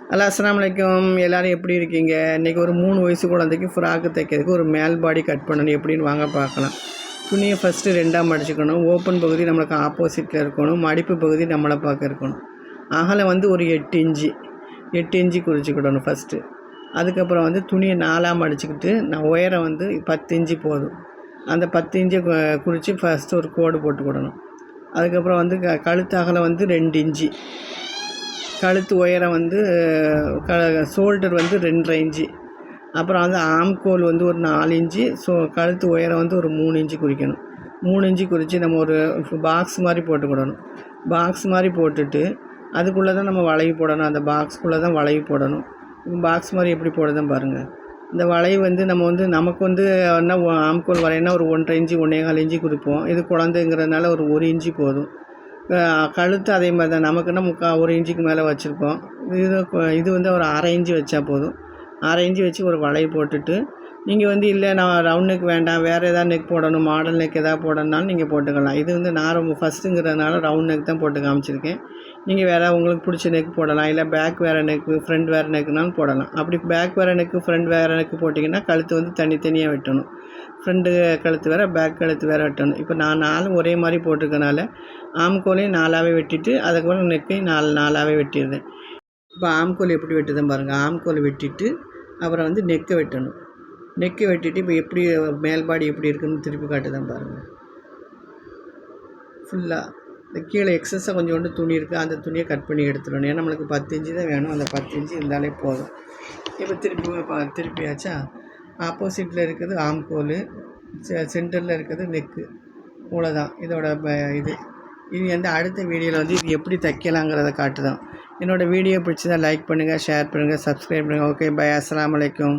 Hello அஸ்ஸலாமு அலைக்கும். எல்லோரும் எப்படி இருக்கீங்க? இன்றைக்கி ஒரு 3 வயசு குழந்தைக்கு ஃப்ராக்கு தைக்கிறதுக்கு ஒரு மேல் பாடி கட் பண்ணணும் எப்படின்னு வாங்க பார்க்கலாம். துணியை ஃபஸ்ட்டு 2ஆக மடிச்சுக்கணும். ஓப்பன் பகுதி நம்மளுக்கு ஆப்போசிட்டில் இருக்கணும். மடிப்பு பகுதி நம்மளை பார்க்க இருக்கணும். அகலம் வந்து ஒரு 8 இன்ச்சு 8 இன்ச்சு குறிச்சிக்கிடணும் ஃபஸ்ட்டு. அதுக்கப்புறம் வந்து துணியை 4ஆக மடிச்சுக்கிட்டு உயரம் வந்து 10 இன்ச்சு போதும். அந்த 10 இன்ச்சை குறித்து ஃபஸ்ட்டு ஒரு கோடு போட்டுக்கிடணும். அதுக்கப்புறம் வந்து கழுத்து அகலம் வந்து 2 இன்ச்சு. கழுத்து உயரம் வந்து ஷோல்டர் வந்து 2.5 இன்ச்சு. அப்புறம் வந்து ஆம்கோல் வந்து ஒரு 4 இன்ச்சு. கழுத்து உயரம் வந்து ஒரு 3 இன்ச்சு குறிக்கணும். 3 இன்ச்சு குறித்து நம்ம ஒரு பாக்ஸ் மாதிரி போட்டுக்கிடணும். பாக்ஸ் மாதிரி போட்டுட்டு அதுக்குள்ளே தான் நம்ம வளைவு போடணும். அந்த பாக்ஸ்க்குள்ளே தான் வளைவு போடணும். பாக்ஸ் மாதிரி எப்படி போடுதுன்னு பாருங்கள். இந்த வளைவு வந்து நமக்கு வந்து என்ன ஆம்கோல் வரையினா ஒரு 1.5 இன்ச்சு 1.25 இன்ச்சு குறிப்போம். இது குழந்தைங்கிறதுனால ஒரு 1 இன்ச்சு போதும். கழுத்து அதே மாதிரி தான். நமக்குன்னா 1 இன்ச்சுக்கு மேலே வச்சுருக்கோம். இது வந்து ஒரு 1/2 இன்ச்சு வச்சா போதும். 1/2 இன்ச்சு வச்சு ஒரு வளைவு போட்டுட்டு நீங்கள் வந்து இல்லை நான் ரவுண்ட் நெக் வேண்டாம், வேறு எதாவது நெக் போடணும், மாடல் நெக் எதாவது போடணுன்னாலும் நீங்கள் போட்டுக்கலாம். இது வந்து நான் ரொம்ப ஃபஸ்ட்டுங்கிறதுனால ரவுண்ட் நெக் தான் போட்டு காமிச்சிருக்கேன். நீங்கள் வேறு உங்களுக்கு பிடிச்ச நெக் போடலாம். இல்லை பேக் வேறு நெக்கு, ஃப்ரண்ட் வேறு நெக்குனாலும் போடலாம். அப்படி பேக் வேறு நெக்கு, ஃப்ரண்ட் வேறு நெக்கு போட்டிங்கன்னா கழுத்து வந்து தனித்தனியாக வெட்டணும். ஃப்ரண்ட்டு கழுத்து வேறு, பேக் கழுத்து வேறு வெட்டணும். இப்போ நான் 4 ஒரே மாதிரி போட்டிருக்கனால ஆம்கோலையும் 4ஆகவே வெட்டிட்டு அதுக்கப்புறம் நெக்கையும் 4ஆகவே வெட்டிடுறேன். இப்போ ஆம்கோல் எப்படி வெட்டுதுன்னு பாருங்கள். ஆம்கோல் வெட்டிட்டு அப்புறம் வந்து நெக்கை வெட்டணும். நெக்கை வெட்டிட்டு இப்போ எப்படி மேல்பாடி எப்படி இருக்குதுன்னு திருப்பி காட்டுதான் பாருங்கள். ஃபுல்லாக இந்த கீழே எக்ஸஸாக கொஞ்சோண்டு துணி இருக்குது, அந்த துணியை கட் பண்ணி எடுத்துடணும். ஏன்னா நம்மளுக்கு 10 இன்ச்சு தான் வேணும். அந்த 10 இன்ச்சு இருந்தாலே போதும். இப்போ திருப்பியாச்சா. ஆப்போசிட்டில் இருக்குது ஆம்கோல், சென்டரில் இருக்குது நெக்கு. இவ்வளோதான் இதோட இது வந்து அடுத்த வீடியோவில் வந்து இது எப்படி தைக்கலாங்கிறத காட்டுதான். என்னோடய வீடியோ பிடிச்சதா லைக் பண்ணுங்கள், ஷேர் பண்ணுங்கள், சப்ஸ்கிரைப் பண்ணுங்கள். Okay, bye. அஸ்ஸலாமு அலைக்கும்.